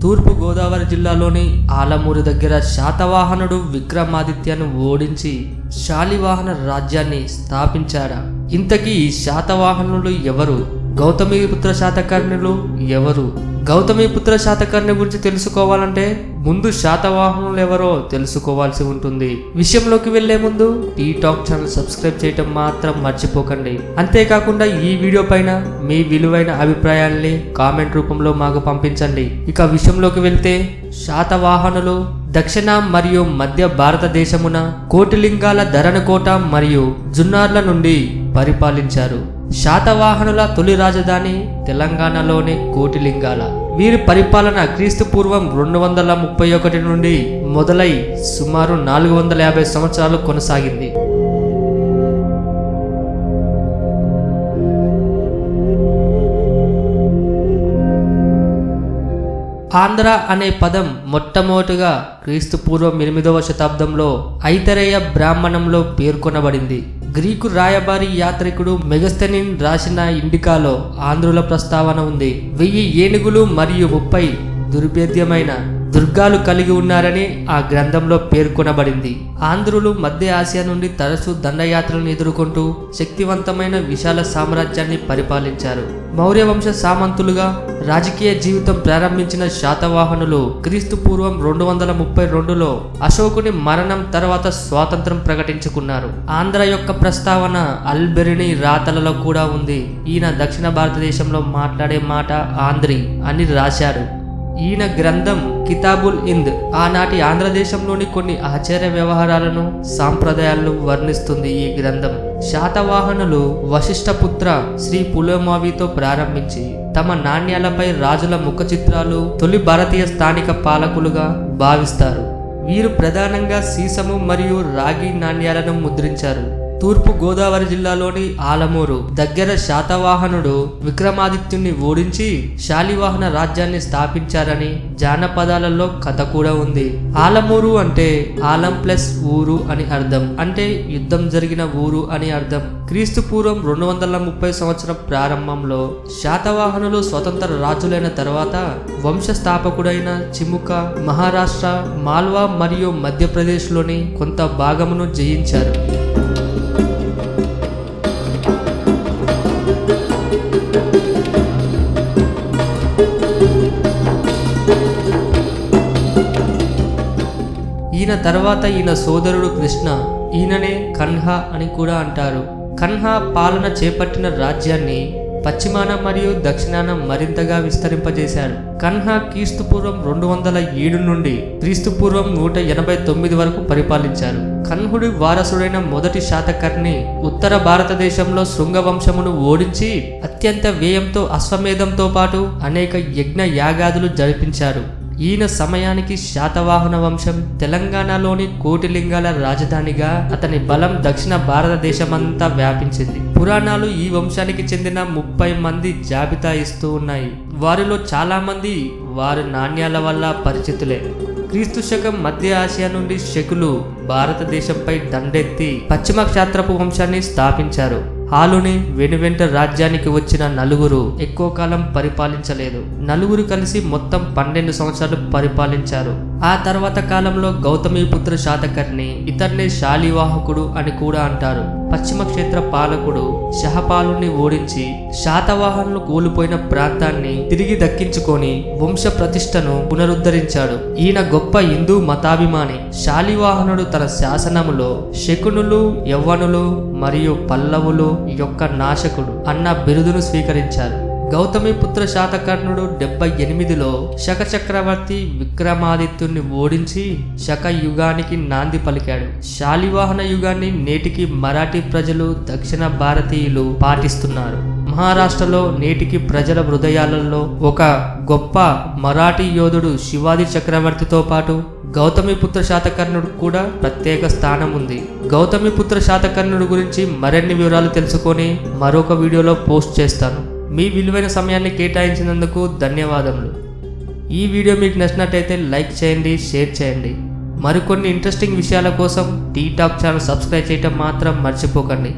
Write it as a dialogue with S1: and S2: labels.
S1: తూర్పు గోదావరి జిల్లాలోని ఆలమూరు దగ్గర శాతవాహనుడు విక్రమాదిత్యను ఓడించి శాలివాహన రాజ్యాన్ని స్థాపించాడా? ఇంతకీ ఈ శాతవాహనులు ఎవరు? గౌతమిపుత్ర శాతకర్ణులు ఎవరు? గౌతమిపుత్ర శాతకర్ణి గురించి తెలుసుకోవాలంటే ముందు శాతవాహనులు ఎవరో తెలుసుకోవాల్సి ఉంటుంది. విషయంలోకి వెళ్లే ముందు టీ టాక్ ఛానల్ సబ్స్క్రైబ్ చేయటం మాత్రం మర్చిపోకండి. అంతేకాకుండా ఈ వీడియో పైన మీ విలువైన అభిప్రాయాల్ని కామెంట్ రూపంలో మాకు పంపించండి. ఇక విషయంలోకి వెళ్తే, శాతవాహనులు దక్షిణ మరియు మధ్య భారతదేశమున కోటిలింగాల ధరణకోట మరియు జున్నార్ల నుండి పరిపాలించారు. శాతవాహనుల తొలి రాజధాని తెలంగాణలోని కోటిలింగాల. వీరి పరిపాలన క్రీస్తు పూర్వం 231 నుండి మొదలై సుమారు 450 సంవత్సరాలు కొనసాగింది. ఆంధ్ర అనే పదం మొట్టమొదటిగా క్రీస్తు పూర్వం 8వ శతాబ్దంలో ఐతరేయ బ్రాహ్మణంలో పేర్కొనబడింది. గ్రీకు రాయబారి యాత్రికుడు మెగస్తెనిన్ రాసిన ఇండికాలో ఆంధ్రుల ప్రస్తావన ఉంది. 1000 ఏనుగులు మరియు 30 దుర్భేద్యమైన దుర్గాలు కలిగి ఉన్నారని ఆ గ్రంథంలో పేర్కొనబడింది. ఆంధ్రులు మధ్య ఆసియా నుండి తరచూ దండయాత్రలను ఎదుర్కొంటూ శక్తివంతమైన విశాల సామ్రాజ్యాన్ని పరిపాలించారు. మౌర్య వంశ సామంతులుగా రాజకీయ జీవితం ప్రారంభించిన శాతవాహనులు క్రీస్తు పూర్వం 232లో అశోకుని మరణం తర్వాత స్వాతంత్రం ప్రకటించుకున్నారు. ఆంధ్ర యొక్క ప్రస్తావన అల్బెరిని రాతలలో కూడా ఉంది. ఈయన దక్షిణ భారతదేశంలో మాట్లాడే మాట ఆంధ్రి అని రాశారు. ఈయన గ్రంథం కితాబుల్ హింద్ ఆనాటి ఆంధ్రదేశంలోని కొన్ని ఆచార్య వ్యవహారాలను సాంప్రదాయాలను వర్ణిస్తుంది. ఈ గ్రంథం శాతవాహనులు వశిష్ఠపుత్ర శ్రీ పులోమావితో ప్రారంభించి తమ నాణ్యాలపై రాజుల ముఖ చిత్రాలు తొలి భారతీయ స్థానిక పాలకులుగా భావిస్తారు. వీరు ప్రధానంగా సీసము మరియు రాగి నాణ్యాలను ముద్రించారు. తూర్పు గోదావరి జిల్లాలోని ఆలమూరు దగ్గర శాతవాహనుడు విక్రమాదిత్యుని ఓడించి శాలివాహన రాజ్యాన్ని స్థాపించారని జానపదాలలో కథ కూడా ఉంది. ఆలమూరు అంటే ఆలం ప్లస్ ఊరు అని అర్థం, అంటే యుద్ధం జరిగిన ఊరు అని అర్థం. క్రీస్తు పూర్వం 230 సంవత్సరం ప్రారంభంలో శాతవాహనులు స్వతంత్ర రాజులైన తర్వాత వంశస్థాపకుడైన చిముక మహారాష్ట్ర, మాల్వా మరియు మధ్యప్రదేశ్లోని కొంత భాగమును జయించారు. ఈయన తర్వాత ఈయన సోదరుడు కృష్ణ, ఈయననే కన్హా అని కూడా అంటారు. కన్హా పాలన చేపట్టిన రాజ్యాన్ని పశ్చిమాన మరియు దక్షిణాన మరింతగా విస్తరింపజేశాడు. కన్హా క్రీస్తు పూర్వం 207 నుండి క్రీస్తు పూర్వం 189 వరకు పరిపాలించారు. కన్హుడి వారసుడైన మొదటి శాతకర్ణి ఉత్తర భారతదేశంలో శృంగ వంశమును ఓడించి అత్యంత వ్యయంతో అశ్వమేధంతో పాటు అనేక యజ్ఞ యాగాదులు జరిపించారు. ఈయన సమయానికి శాతవాహన వంశం తెలంగాణలోని కోటిలింగాల రాజధానిగా అతని బలం దక్షిణ భారతదేశమంతా వ్యాపించింది. పురాణాలు ఈ వంశానికి చెందిన 30 మంది జాబితా ఇస్తూ ఉన్నాయి. వారిలో చాలా మంది వారి నాణ్యాల వల్ల పరిచితులే. క్రీస్తు శకం మధ్య ఆసియా నుండి శకులు భారతదేశంపై దండెత్తి పశ్చిమ క్షాత్రపు వంశాన్ని స్థాపించారు. హాలుని వెనువెంట రాజ్యానికి వచ్చిన నలుగురు ఎక్కువ కాలం పరిపాలించలేదు. నలుగురు కలిసి మొత్తం 12 సంవత్సరాలు పరిపాలించారు. ఆ తర్వాత కాలంలో గౌతమిపుత్ర శాతకర్ణి, ఇతన్నే శాలివాహకుడు అని కూడా అంటారు, పశ్చిమ క్షేత్ర పాలకుడు షహపాలుని ఓడించి శాతవాహనులు కోల్పోయిన ప్రాంతాన్ని తిరిగి దక్కించుకొని వంశ ప్రతిష్టను పునరుద్ధరించాడు. ఈయన గొప్ప హిందూ మతాభిమాని. శాలివాహనుడు తన శాసనములో శకునులు, యవ్వనులు మరియు పల్లవులు యొక్క నాశకుడు అన్న బిరుదును స్వీకరించారు. గౌతమిపుత్ర శాతకర్ణుడు 78లో శక చక్రవర్తి విక్రమాదిత్యుని ఓడించి శక యుగానికి నాంది పలికాడు. శాలివాహన యుగాన్ని నేటికి మరాఠీ ప్రజలు, దక్షిణ భారతీయులు పాటిస్తున్నారు. మహారాష్ట్రలో నేటికి ప్రజల హృదయాలలో ఒక గొప్ప మరాఠీ యోధుడు శివాజీ చక్రవర్తితో పాటు గౌతమిపుత్ర శాతకర్ణుడు కూడా ప్రత్యేక స్థానం ఉంది. గౌతమిపుత్ర శాతకర్ణుడు గురించి మరిన్ని వివరాలు తెలుసుకొని మరొక వీడియోలో పోస్ట్ చేస్తాను. మీ విలువైన సమయాన్ని కేటాయించినందుకు ధన్యవాదములు. ఈ వీడియో మీకు నచ్చినట్టయితే లైక్ చేయండి, షేర్ చేయండి. మరికొన్ని ఇంట్రెస్టింగ్ విషయాల కోసం టీ టాక్ ఛానల్ సబ్స్క్రైబ్ చేయటం మాత్రం మర్చిపోకండి.